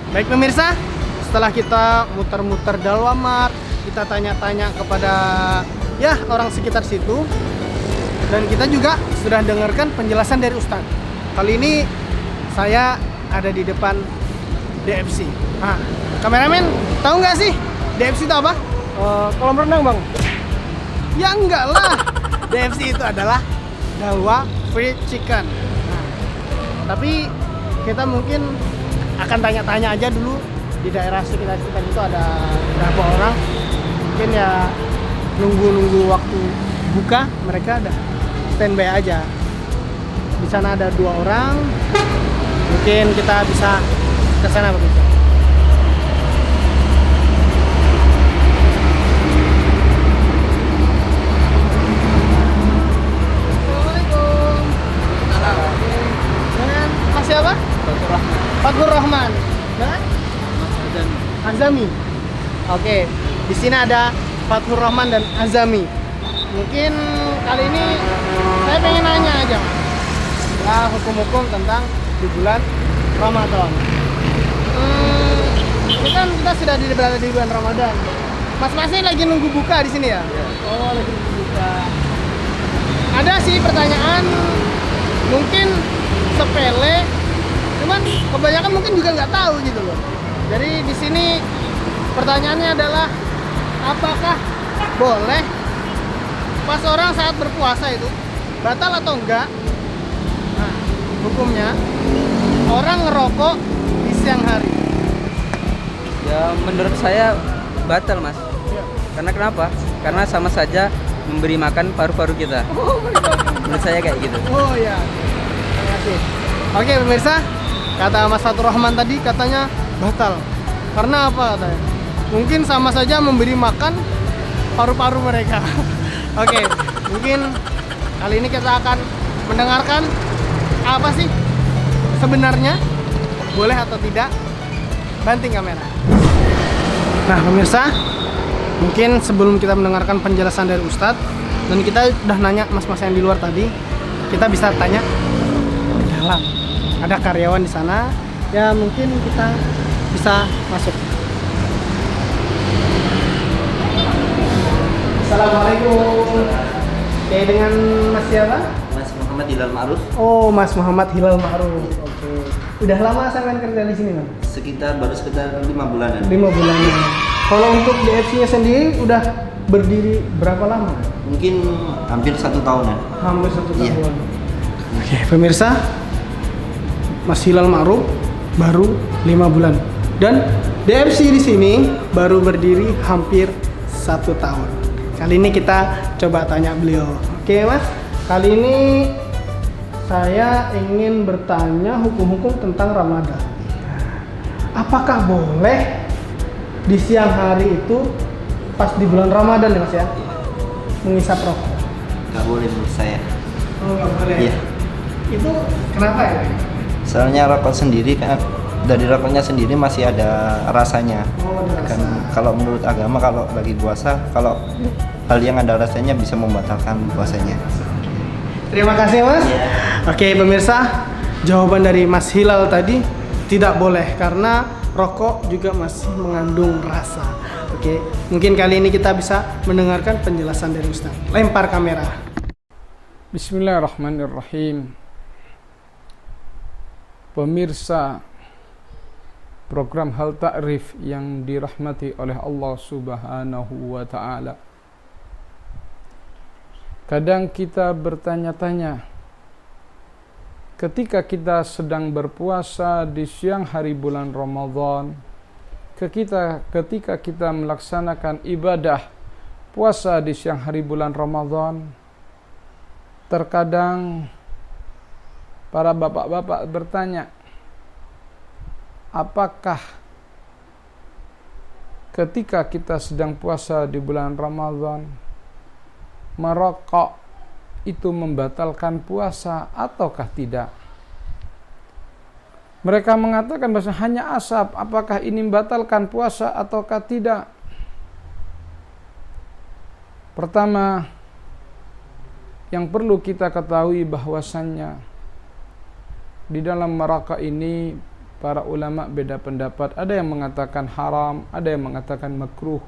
Baik pemirsa, setelah kita muter-muter Dalwamart, kita tanya-tanya kepada ya orang sekitar situ, dan kita juga sudah dengarkan penjelasan dari Ustadz. Kali ini saya ada di depan DFC. Nah, kameramen tahu nggak sih DFC itu apa? Kolam renang bang. Ya enggak lah. DFC itu adalah Dalwa Fried Chicken. Nah, tapi kita mungkin akan tanya-tanya aja dulu di daerah sekitar kita itu ada berapa orang. Mungkin ya nunggu waktu buka, mereka ada standby aja. Di sana ada 2 orang. Mungkin kita bisa ke sana begitu. Assalamualaikum. Dengan Mas siapa? Fathur Rahman. Dengan Azami. Oke, di sini ada Fathur Rahman dan Azami. Mungkin kali ini saya pengen nanya aja, Mas. Ya, hukum-hukum tentang di bulan Ramadan. Ini kan kita sudah berada di bulan Ramadan. Mas-masnya lagi nunggu buka di sini ya? Oh, lagi nunggu buka. Ada sih pertanyaan mungkin sepele, cuman kebanyakan mungkin juga nggak tahu gitu loh. Jadi di sini pertanyaannya adalah apakah boleh pas orang saat berpuasa itu batal atau enggak? Nah, hukumnya orang ngerokok di siang hari. Ya menurut saya batal mas. Ya. Karena kenapa? Karena sama saja memberi makan paru-paru kita. Menurut saya kayak gitu. Oh ya, terima kasih. Oke pemirsa, kata Mas Fathur Rahman tadi katanya batal. Karena apa katanya? Mungkin sama saja memberi makan paru-paru mereka. Oke, mungkin kali ini kita akan mendengarkan apa sih sebenarnya boleh atau tidak. Banting kamera. Nah pemirsa, mungkin sebelum kita mendengarkan penjelasan dari Ustadz, dan kita udah nanya mas-mas yang di luar tadi, kita bisa tanya di dalam. Ada karyawan di sana, ya mungkin kita bisa masuk. Assalamualaikum. Oke, dengan Mas siapa? Mas Muhammad Hilal Ma'ruf. Oh, Mas Muhammad Hilal Ma'ruf. Oke. Udah lama sampean kerja di sini, Mas? Baru sekitar 5 bulanan. 5 bulan. Kalau untuk DFC-nya sendiri udah berdiri berapa lama? Mungkin hampir 1 tahunan. Hampir 1 tahun. Iya. Oke, pemirsa, Mas Hilal Ma'ruf baru 5 bulan. Dan DFC di sini baru berdiri hampir 1 tahun. Kali ini kita coba tanya beliau. Oke, Mas. Kali ini saya ingin bertanya hukum-hukum tentang Ramadan. Apakah boleh di siang hari itu pas di bulan Ramadan ya Mas ya, menghisap rokok? Gak boleh menurut saya. Oh nggak boleh. Iya. Itu kenapa ya? Soalnya rokok sendiri kan dari rokoknya sendiri masih ada rasanya. Oh ada Kan rasa. kalau menurut agama kalau lagi puasa kalau hal yang ada rasanya bisa membatalkan puasanya. Terima kasih Mas. Iya. Oke pemirsa, jawaban dari Mas Hilal tadi tidak boleh karena rokok juga masih mengandung rasa. Oke, mungkin kali ini kita bisa mendengarkan penjelasan dari Ustaz. Lempar kamera. Bismillahirrahmanirrahim. Pemirsa program Hal Ta'rif yang dirahmati oleh Allah Subhanahu wa Ta'ala. Kadang kita bertanya-tanya, ketika kita sedang berpuasa di siang hari bulan Ramadan, ketika kita melaksanakan ibadah puasa di siang hari bulan Ramadan, terkadang para bapak-bapak bertanya, apakah ketika kita sedang puasa di bulan Ramadan merokok itu membatalkan puasa ataukah tidak? Mereka mengatakan bahwa hanya asap, apakah ini membatalkan puasa ataukah tidak? Pertama, yang perlu kita ketahui bahwasannya di dalam merokok ini para ulama beda pendapat. Ada yang mengatakan haram, ada yang mengatakan makruh.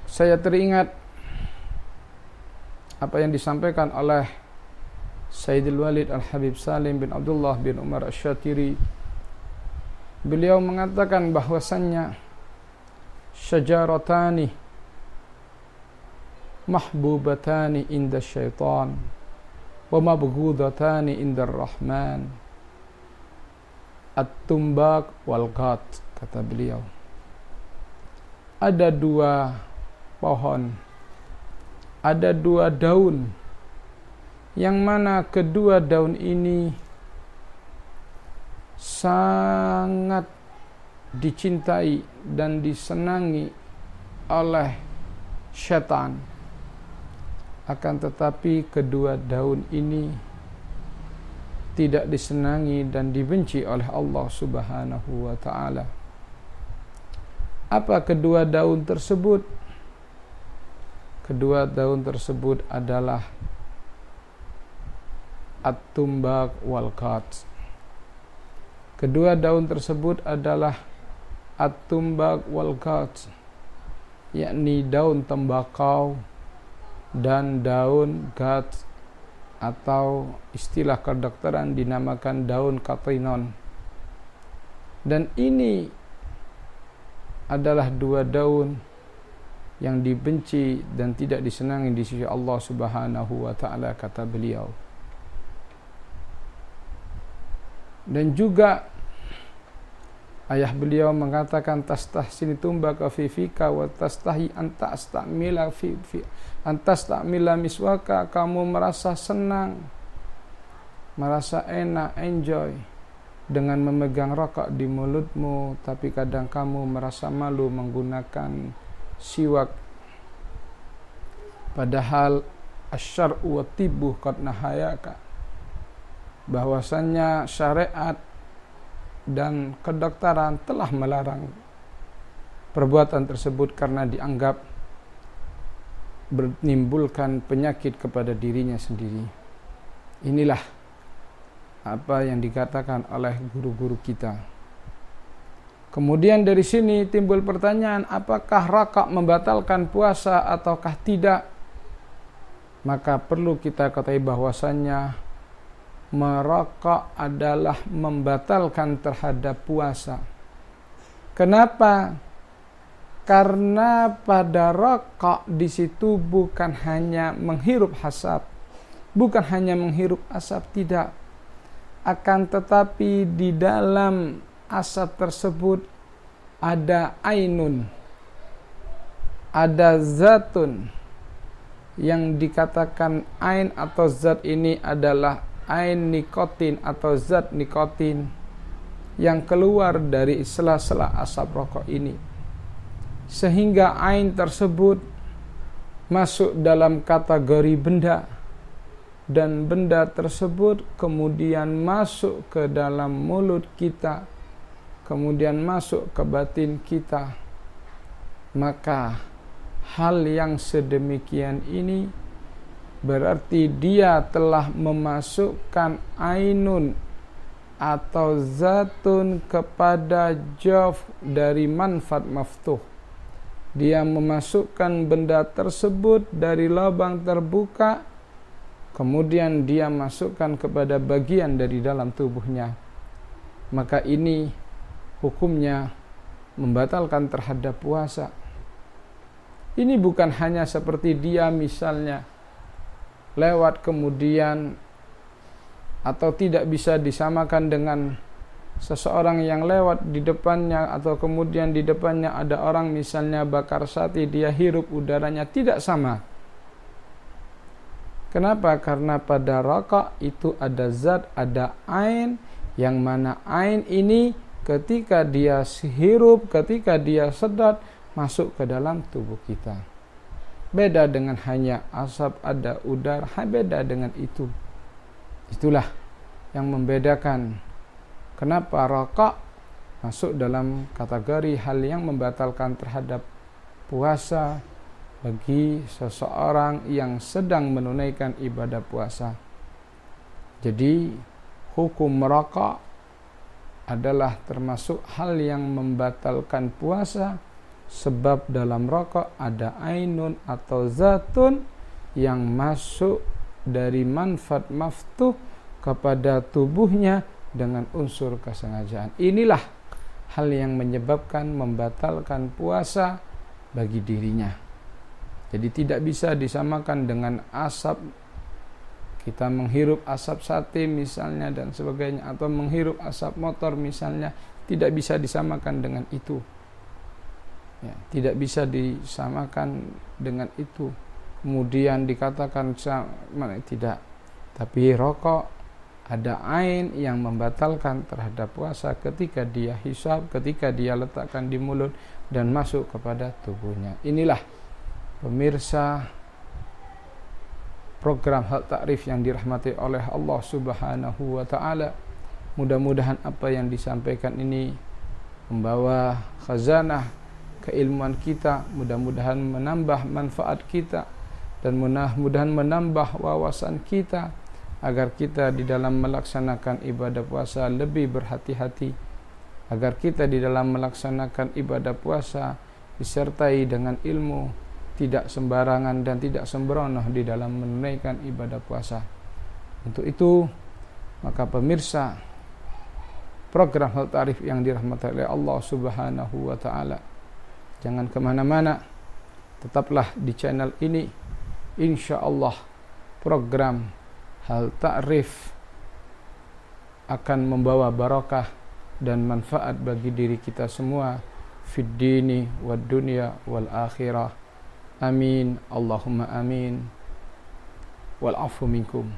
Saya teringat apa yang disampaikan oleh Sayyidul Walid Al-Habib Salim bin Abdullah bin Umar Asy-Syatiri. Beliau mengatakan bahwasannya syajaratani mahbubatani inda syaitan wa mabghudatani inda rahman, at-tumbak wal ghat, kata beliau. Ada dua pohon, ada dua daun, yang mana kedua daun ini sangat dicintai dan disenangi oleh syaitan. Akan tetapi kedua daun ini tidak disenangi dan dibenci oleh Allah Subhanahu wa ta'ala. Apa kedua daun tersebut? Kedua daun tersebut adalah at-tumbak wal ghat. Kedua daun tersebut adalah at-tumbak wal ghat, yakni daun tembakau dan daun ghat, atau istilah kedokteran dinamakan daun katinon. Dan ini adalah dua daun yang dibenci dan tidak disenangi di sisi Allah Subhanahu wa ta'ala, kata beliau. Dan juga ayah beliau mengatakan tastahsini tumbaka fi fika wa tastahi anta astamila fi antastamila miswaka, kamu merasa senang, merasa enak, enjoy dengan memegang rokok di mulutmu, tapi kadang kamu merasa malu menggunakan siwak. Padahal asyar'u wa tibbu qad nahayaka, bahwasannya syariat dan kedokteran telah melarang perbuatan tersebut karena dianggap menimbulkan penyakit kepada dirinya sendiri. Inilah apa yang dikatakan oleh guru-guru kita. Kemudian dari sini timbul pertanyaan, apakah rokok membatalkan puasa ataukah tidak? Maka perlu kita ketahui bahwasannya merokok adalah membatalkan terhadap puasa. Kenapa? Karena pada rokok di situ bukan hanya menghirup asap, bukan hanya menghirup asap, tidak. Akan tetapi di dalam asap tersebut ada ainun, ada zatun, yang dikatakan ain atau zat ini adalah ain nikotin atau zat nikotin yang keluar dari sela-sela asap rokok ini, sehingga ain tersebut masuk dalam kategori benda, dan benda tersebut kemudian masuk ke dalam mulut kita, kemudian masuk ke batin kita. Maka hal yang sedemikian ini berarti dia telah memasukkan ainun atau zatun kepada jawf dari manfaat maftuh. Dia memasukkan benda tersebut dari lubang terbuka, kemudian dia masukkan kepada bagian dari dalam tubuhnya. Maka ini hukumnya membatalkan terhadap puasa. Ini bukan hanya seperti dia misalnya lewat kemudian, atau tidak bisa disamakan dengan seseorang yang lewat di depannya, atau kemudian di depannya ada orang misalnya bakar sate, dia hirup udaranya, tidak sama. Kenapa? Karena pada rokok itu ada zat, ada ain, yang mana ain ini ketika dia hirup, ketika dia sedot, masuk ke dalam tubuh kita. Beda dengan hanya asap, ada udara, beda dengan itu. Itulah yang membedakan kenapa rokok masuk dalam kategori hal yang membatalkan terhadap puasa bagi seseorang yang sedang menunaikan ibadah puasa. Jadi hukum merokok adalah termasuk hal yang membatalkan puasa, sebab dalam rokok ada ainun atau zatun yang masuk dari manfaat maftuh kepada tubuhnya dengan unsur kesengajaan. Inilah hal yang menyebabkan membatalkan puasa bagi dirinya. Jadi tidak bisa disamakan dengan asap, kita menghirup asap sate misalnya dan sebagainya, atau menghirup asap motor misalnya, tidak bisa disamakan dengan itu. Ya, tidak bisa disamakan dengan itu. Kemudian dikatakan tidak. Tapi rokok ada ain yang membatalkan terhadap puasa ketika dia hisab, ketika dia letakkan di mulut dan masuk kepada tubuhnya. Inilah pemirsa program Hal Ta'rif yang dirahmati oleh Allah Subhanahu wa taala. Mudah-mudahan apa yang disampaikan ini membawa khazanah keilmuan kita, mudah-mudahan menambah manfaat kita dan mudah-mudahan menambah wawasan kita agar kita di dalam melaksanakan ibadah puasa lebih berhati-hati, agar kita di dalam melaksanakan ibadah puasa disertai dengan ilmu, tidak sembarangan dan tidak sembrono di dalam menunaikan ibadah puasa. Untuk itu, maka pemirsa program Hal Ta'rif yang dirahmati oleh Allah Subhanahu wa taala, jangan kemana-mana, tetaplah di channel ini. Insya Allah program Hal Ta'rif akan membawa barakah dan manfaat bagi diri kita semua fid dini wad dunya wal akhirah. Amin Allahumma amin. Wal afu minkum.